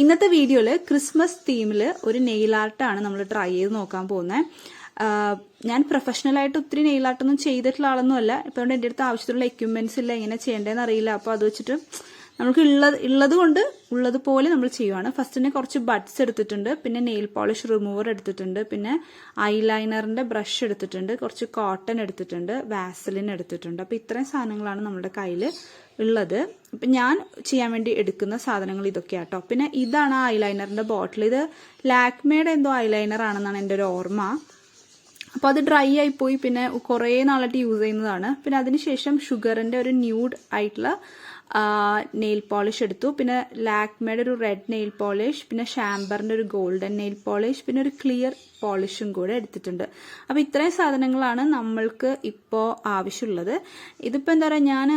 ഇന്നത്തെ വീഡിയോയിൽ ക്രിസ്മസ് തീമിൽ ഒരു നെയിൽ ആർട്ടാണ് നമ്മൾ ട്രൈ ചെയ്ത് നോക്കാൻ പോകുന്നത്. ഞാൻ പ്രൊഫഷണലായിട്ട് ഒത്തിരി നെയിൽ ആർട്ടൊന്നും ചെയ്തിട്ടുള്ള ആളൊന്നും അല്ല. ഇപ്പോൾ അതുകൊണ്ട് എൻ്റെ അടുത്ത് ആവശ്യത്തിലുള്ള എക്യുപ്മെന്റ്സ് ഇല്ല, എങ്ങനെ ചെയ്യേണ്ടതെന്ന് അറിയില്ല. അപ്പോൾ അത് വെച്ചിട്ട് നമുക്ക് ഉള്ളത് കൊണ്ട് ഉള്ളതുപോലെ നമ്മൾ ചെയ്യുവാണ്. ഫസ്റ്റ് തന്നെ കുറച്ച് ബഡ്സ് എടുത്തിട്ടുണ്ട്, പിന്നെ നെയിൽ പോളിഷ് റിമൂവർ എടുത്തിട്ടുണ്ട്, പിന്നെ ഐലൈനറിന്റെ ബ്രഷ് എടുത്തിട്ടുണ്ട്, കുറച്ച് കോട്ടൺ എടുത്തിട്ടുണ്ട്, വാസലിൻ എടുത്തിട്ടുണ്ട്. അപ്പോൾ ഇത്രയും സാധനങ്ങളാണ് നമ്മുടെ കയ്യിൽ ഉള്ളത്. ഇപ്പം ഞാൻ ചെയ്യാൻ വേണ്ടി എടുക്കുന്ന സാധനങ്ങൾ ഇതൊക്കെയാട്ടോ. പിന്നെ ഇതാണ് ഐലൈനറിന്റെ ബോട്ടിൽ. ഇത് ലാക്മേയുടെ എന്തോ ഐലൈനർ ആണെന്നാണ് എൻ്റെ ഒരു ഓർമ്മ. അപ്പോൾ അത് ഡ്രൈ ആയിപ്പോയി, പിന്നെ കുറേ നാളായിട്ട് യൂസ് ചെയ്യുന്നതാണ്. പിന്നെ അതിനുശേഷം ഷുഗറിന്റെ ഒരു ന്യൂഡ് ആയിട്ടുള്ള നെയിൽ പോളിഷ് എടുത്തു, പിന്നെ ലാക്മേയുടെ ഒരു റെഡ് നെയിൽ പോളിഷ്, പിന്നെ ഷാംബറിന്റെ ഒരു ഗോൾഡൻ നെയിൽ പോളിഷ്, പിന്നെ ഒരു ക്ലിയർ പോളിഷും കൂടെ എടുത്തിട്ടുണ്ട്. അപ്പോൾ ഇത്രയും സാധനങ്ങളാണ് നമ്മൾക്ക് ഇപ്പോൾ ആവശ്യമുള്ളത്. ഇതിപ്പോൾ എന്താ പറയുക, ഞാൻ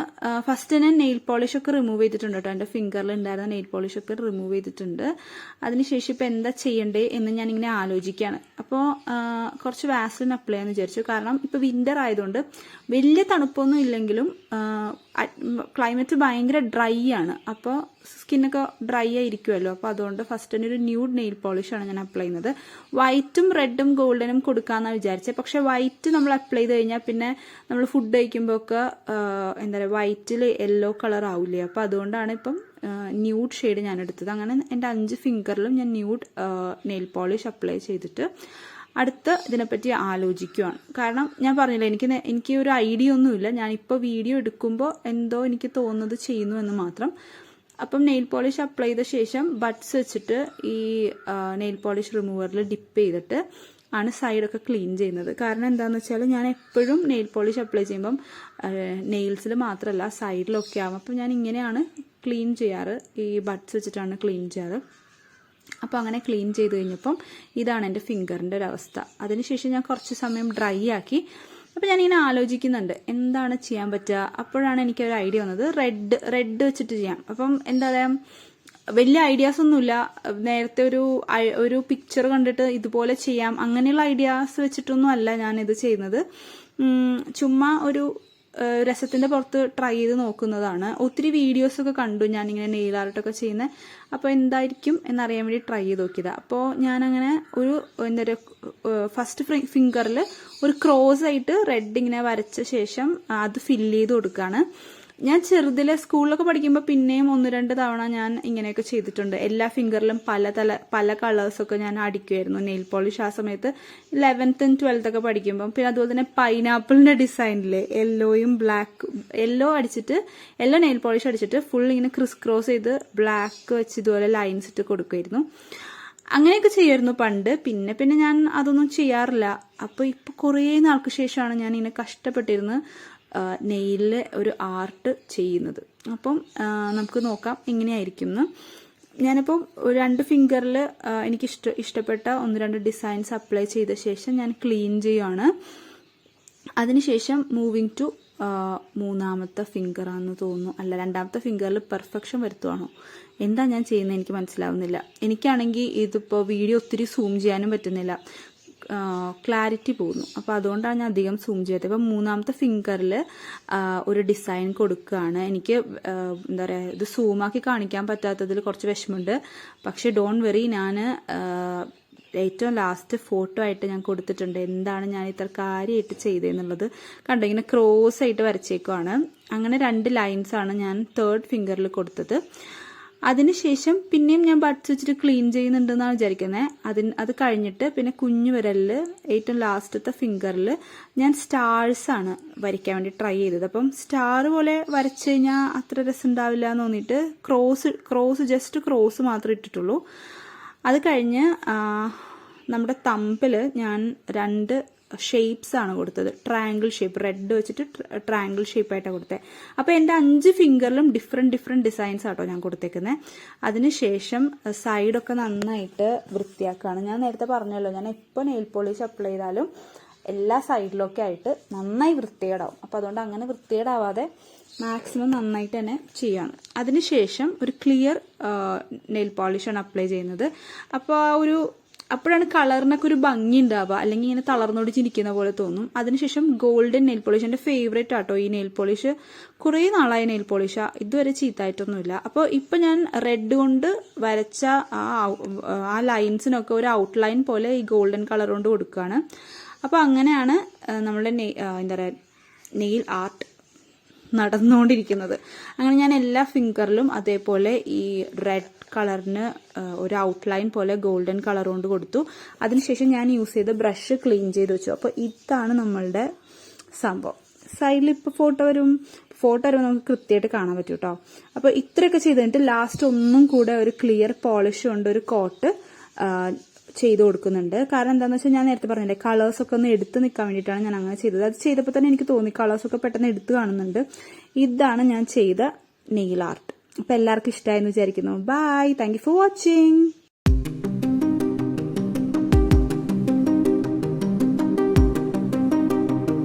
ഫസ്റ്റ് തന്നെ നെയിൽ പോളിഷ് ഒക്കെ റിമൂവ് ചെയ്തിട്ടുണ്ട് കേട്ടോ. എൻ്റെ ഫിംഗറിൽ ഉണ്ടായിരുന്ന നെയിൽ പോളിഷ് ഒക്കെ റിമൂവ് ചെയ്തിട്ടുണ്ട്. അതിനുശേഷം ഇപ്പോൾ എന്താ ചെയ്യണ്ടേ എന്ന് ഞാനിങ്ങനെ ആലോചിക്കുകയാണ്. അപ്പോൾ കുറച്ച് വാസലിൻ അപ്ലൈ ചെയ്യാമെന്ന് വിചാരിച്ചു. കാരണം ഇപ്പോൾ വിന്റർ ആയതുകൊണ്ട് വലിയ തണുപ്പൊന്നും ഇല്ലെങ്കിലും ക്ലൈമറ്റ് ഭയങ്കര ഡ്രൈ ആണ്. അപ്പോൾ സ്കിന്നൊക്കെ ഡ്രൈ ആയിരിക്കുമല്ലോ. അപ്പോൾ അതുകൊണ്ട് ഫസ്റ്റ് തന്നെ ഒരു ന്യൂഡ് നെയിൽ പോളിഷാണ് ഞാൻ അപ്ലൈ ചെയ്യുന്നത്. വൈറ്റും റെഡും ഗോൾഡനും കൊടുക്കാമെന്നാണ് വിചാരിച്ചത്. പക്ഷെ വൈറ്റ് നമ്മൾ അപ്ലൈ ചെയ്ത് കഴിഞ്ഞാൽ പിന്നെ നമ്മൾ ഫുഡ് കഴിക്കുമ്പോൾ ഒക്കെ എന്താ പറയുക, വൈറ്റിൽ യെല്ലോ കളർ ആവില്ലേ. അപ്പോൾ അതുകൊണ്ടാണ് ഇപ്പം ന്യൂഡ് ഷെയ്ഡ് ഞാൻ എടുത്തത്. അങ്ങനെ എൻ്റെ 5 ഫിംഗറിലും ഞാൻ ന്യൂഡ് നെയിൽ പോളിഷ് അപ്ലൈ ചെയ്തിട്ട് അടുത്ത് ഇതിനെപ്പറ്റി ആലോചിക്കുവാണ്. കാരണം ഞാൻ പറഞ്ഞില്ല, എനിക്ക് ഒരു ഐഡിയ ഒന്നുമില്ല. ഞാനിപ്പോൾ വീഡിയോ എടുക്കുമ്പോൾ എന്തോ എനിക്ക് തോന്നുന്നത് ചെയ്യുന്നു എന്ന് മാത്രം. അപ്പം നെയിൽ പോളിഷ് അപ്ലൈ ചെയ്ത ശേഷം ബഡ്സ് വെച്ചിട്ട് ഈ നെയിൽ പോളിഷ് റിമൂവറിൽ ഡിപ്പ് ചെയ്തിട്ട് ആണ് സൈഡൊക്കെ ക്ലീൻ ചെയ്യുന്നത്. കാരണം എന്താണെന്ന് വെച്ചാൽ ഞാൻ എപ്പോഴും നെയിൽ പോളിഷ് അപ്ലൈ ചെയ്യുമ്പം നെയിൽസിൽ മാത്രമല്ല സൈഡിലൊക്കെ ആവും. അപ്പം ഞാൻ ഇങ്ങനെയാണ് ക്ലീൻ ചെയ്യാറ്, ഈ ബഡ്സ് വെച്ചിട്ടാണ് ക്ലീൻ ചെയ്യാറ്. അപ്പോൾ അങ്ങനെ ക്ലീൻ ചെയ്ത് കഴിഞ്ഞപ്പം ഇതാണ് എൻ്റെ ഫിംഗറിൻ്റെ ഒരു അവസ്ഥ. അതിനുശേഷം ഞാൻ കുറച്ച് സമയം ഡ്രൈ ആക്കി. അപ്പോൾ ഞാനിങ്ങനെ ആലോചിക്കുന്നുണ്ട് എന്താണ് ചെയ്യാൻ പറ്റുക. അപ്പോഴാണ് എനിക്കൊരു ഐഡിയ വന്നത്, റെഡ് വെച്ചിട്ട് ചെയ്യാം. അപ്പം എന്താ പറയുക, വലിയ ഐഡിയാസ് ഒന്നുമില്ല. നേരത്തെ ഒരു പിക്ചർ കണ്ടിട്ട് ഇതുപോലെ ചെയ്യാം അങ്ങനെയുള്ള ഐഡിയാസ് വെച്ചിട്ടൊന്നും അല്ല ഞാനിത് ചെയ്യുന്നത്. ചുമ്മാ ഒരു രസത്തിന്റെ പുറത്ത് ട്രൈ ചെയ്ത് നോക്കുന്നതാണ്. ഒത്തിരി വീഡിയോസൊക്കെ കണ്ടു ഞാനിങ്ങനെ നെയിൽ ആർട്ടൊക്കെ ചെയ്യുന്നത്. അപ്പോൾ എന്തായിരിക്കും എന്നറിയാൻ വേണ്ടി ട്രൈ ചെയ്ത് നോക്കിയതാണ്. അപ്പോൾ ഞാനങ്ങനെ ഒരു എന്താ പറയുക, ഫസ്റ്റ് ഫിംഗറിൽ ഒരു ക്രോസ് ആയിട്ട് റെഡ് ഇങ്ങനെ വരച്ച ശേഷം അത് ഫില്ല് ചെയ്ത് കൊടുക്കുകയാണ്. ഞാൻ ചെറുതിലെ സ്കൂളിലൊക്കെ പഠിക്കുമ്പോൾ പിന്നെയും 1-2 തവണ ഞാൻ ഇങ്ങനെയൊക്കെ ചെയ്തിട്ടുണ്ട്. എല്ലാ ഫിംഗറിലും പല കളേഴ്സൊക്കെ ഞാൻ അടിക്കുമായിരുന്നു നെയിൽ പോളിഷ്. ആ സമയത്ത് 11th and 12th ഒക്കെ പഠിക്കുമ്പോൾ. പിന്നെ അതുപോലെ തന്നെ പൈനാപ്പിളിന്റെ ഡിസൈനില് യെല്ലോയും യെല്ലോ നെയിൽ പോളിഷ് അടിച്ചിട്ട് ഫുൾ ഇങ്ങനെ ക്രോസ് ചെയ്ത് ബ്ലാക്ക് വെച്ച് ഇതുപോലെ ലൈൻസ് ഇട്ട് കൊടുക്കുമായിരുന്നു. അങ്ങനെയൊക്കെ ചെയ്യുമായിരുന്നു പണ്ട്. പിന്നെ ഞാൻ അതൊന്നും ചെയ്യാറില്ല. അപ്പോൾ ഇപ്പൊ കുറേ നാൾക്ക് ശേഷമാണ് ഞാൻ ഇങ്ങനെ കഷ്ടപ്പെട്ടിരുന്ന് നെയിലിൽ ഒരു ആർട്ട് ചെയ്യുന്നത്. അപ്പം നമുക്ക് നോക്കാം എങ്ങനെയായിരിക്കും എന്ന്. ഞാനിപ്പോൾ 2 ഫിംഗറിൽ എനിക്ക് ഇഷ്ടപ്പെട്ട 1-2 ഡിസൈൻസ് അപ്ലൈ ചെയ്ത ശേഷം ഞാൻ ക്ലീൻ ചെയ്യുകയാണ്. അതിനുശേഷം മൂവിങ് ടു 3ാമത്തെ ഫിംഗറാണെന്ന് തോന്നുന്നു. അല്ല, 2ാമത്തെ ഫിംഗറിൽ പെർഫെക്ഷൻ വരുത്തുവാണോ, എന്താ ഞാൻ ചെയ്യുന്നത് എനിക്ക് മനസ്സിലാവുന്നില്ല. എനിക്കാണെങ്കിൽ ഇതിപ്പോൾ വീഡിയോ ഒത്തിരി സൂം ചെയ്യാനും പറ്റുന്നില്ല, ക്ലാരിറ്റി പോകുന്നു. അപ്പോൾ അതുകൊണ്ടാണ് ഞാൻ അധികം സൂം ചെയ്യാത്തത്. അപ്പം 3ാമത്തെ ഫിംഗറിൽ ഒരു ഡിസൈൻ കൊടുക്കുകയാണ്. എനിക്ക് എന്താ പറയുക, ഇത് സൂമാക്കി കാണിക്കാൻ പറ്റാത്തതിൽ കുറച്ച് വിഷമമുണ്ട്. പക്ഷെ ഡോണ്ട് വെറി, ഞാൻ ഏറ്റവും ലാസ്റ്റ് ഫോട്ടോ ആയിട്ട് ഞാൻ കൊടുത്തിട്ടുണ്ട് എന്താണ് ഞാൻ ഇത്ര കാര്യമായിട്ട് ചെയ്തതെന്നുള്ളത്. കണ്ടോ, ഇങ്ങനെ ക്രോസ് ആയിട്ട് വരച്ചേക്കുവാണ്. അങ്ങനെ 2 ലൈൻസാണ് ഞാൻ 3rd ഫിംഗറിൽ കൊടുത്തത്. അതിനുശേഷം പിന്നെയും ഞാൻ ബഡ്സ് വെച്ചിട്ട് ക്ലീൻ ചെയ്യുന്നുണ്ടെന്നാണ് വിചാരിക്കുന്നത്. അത് കഴിഞ്ഞിട്ട് പിന്നെ കുഞ്ഞു വിരലിൽ ഏറ്റവും ലാസ്റ്റത്തെ ഫിംഗറിൽ ഞാൻ സ്റ്റാർസ് ആണ് വരയ്ക്കാൻ വേണ്ടി ട്രൈ ചെയ്തത്. അപ്പം സ്റ്റാർ പോലെ വരച്ചു കഴിഞ്ഞാൽ അത്ര രസം ഉണ്ടാവില്ല എന്ന് തോന്നിയിട്ട് ജസ്റ്റ് ക്രോസ് മാത്രമേ ഇട്ടിട്ടുള്ളൂ. അത് കഴിഞ്ഞ് നമ്മുടെ തമ്പിൽ ഞാൻ 2 ഷേപ്സ് ആണ് കൊടുത്തത്. ട്രയാങ്കിൾ ഷേപ്പ്, റെഡ് വെച്ചിട്ട് ട്രയാങ്കിൾ ഷേപ്പായിട്ടാണ് കൊടുത്തത്. അപ്പോൾ എൻ്റെ 5 ഫിംഗറിലും ഡിഫറെന്റ് ഡിസൈൻസ് ആട്ടോ ഞാൻ കൊടുത്തേക്കുന്നത്. അതിനുശേഷം സൈഡൊക്കെ നന്നായിട്ട് വൃത്തിയാക്കുകയാണ്. ഞാൻ നേരത്തെ പറഞ്ഞല്ലോ, ഞാൻ എപ്പോൾ നെയിൽ പോളിഷ് അപ്ലൈ ചെയ്താലും എല്ലാ സൈഡിലൊക്കെ ആയിട്ട് നന്നായി വൃത്തികേടാവും. അപ്പോൾ അതുകൊണ്ട് അങ്ങനെ വൃത്തികേടാവാതെ മാക്സിമം നന്നായിട്ട് തന്നെ ചെയ്യാണ്. അതിനുശേഷം ഒരു ക്ലിയർ നെയിൽ പോളിഷാണ് അപ്ലൈ ചെയ്യുന്നത്. അപ്പോൾ ആ ഒരു അപ്പോഴാണ് കളറിനൊക്കെ ഒരു ഭംഗി ഉണ്ടാവുക, അല്ലെങ്കിൽ ഇങ്ങനെ തളർന്നോടിച്ചിരിക്കുന്ന പോലെ തോന്നും. അതിനുശേഷം ഗോൾഡൻ നെയിൽ പോളിഷ്, എൻ്റെ ഫേവറേറ്റ് ആട്ടോ ഈ നെയിൽ പോളിഷ്. കുറേ നാളായ നെയിൽ പോളിഷാ, ഇതുവരെ ചീത്തായിട്ടൊന്നുമില്ല. അപ്പോൾ ഇപ്പം ഞാൻ റെഡ് കൊണ്ട് വരച്ച ആ ലൈൻസിനൊക്കെ ഒരു ഔട്ട്ലൈൻ പോലെ ഈ ഗോൾഡൻ കളർ കൊണ്ട് കൊടുക്കുകയാണ്. അപ്പോൾ അങ്ങനെയാണ് നമ്മളുടെ എന്താ പറയുക നെയിൽ ആർട്ട് നടന്നുകൊണ്ടിരിക്കുന്നത്. അങ്ങനെ ഞാൻ എല്ലാ ഫിംഗറിലും അതേപോലെ ഈ റെഡ് കളറിന് ഒരു ഔട്ട്ലൈൻ പോലെ ഗോൾഡൻ കളർ കൊണ്ട് കൊടുത്തു. അതിനുശേഷം ഞാൻ യൂസ് ചെയ്ത ബ്രഷ് ക്ലീൻ ചെയ്ത് വെച്ചു. അപ്പോൾ ഇതാണ് നമ്മളുടെ സംഭവം. സൈഡിൽ ഇപ്പോൾ ഫോട്ടോ വരുമ്പോൾ നമുക്ക് കൃത്യമായിട്ട് കാണാൻ പറ്റും കേട്ടോ. അപ്പോൾ ഇത്രയൊക്കെ ചെയ്ത് കഴിഞ്ഞിട്ട് ലാസ്റ്റ് ഒന്നും കൂടെ ഒരു ക്ലിയർ പോളിഷ് കൊണ്ട് ഒരു കോട്ട് ചെയ്ത് കൊടുക്കുന്നുണ്ട്. കാരണം എന്താണെന്ന് വെച്ചാൽ ഞാൻ നേരത്തെ പറഞ്ഞില്ലേ കളേഴ്സൊക്കെ ഒന്ന് എടുത്ത് നിൽക്കാൻ വേണ്ടിയിട്ടാണ് ഞാൻ അങ്ങനെ ചെയ്തത്. അത് ചെയ്തപ്പോൾ തന്നെ എനിക്ക് തോന്നി കളേഴ്സൊക്കെ പെട്ടെന്ന് എടുത്ത് കാണുന്നുണ്ട്. ഇതാണ് ഞാൻ ചെയ്ത നെയിൽ ആർട്ട്. അപ്പോൾ എല്ലാവർക്കും ഇഷ്ടമായെന്ന് വിചാരിക്കുന്നു. Bye, thank you for watching.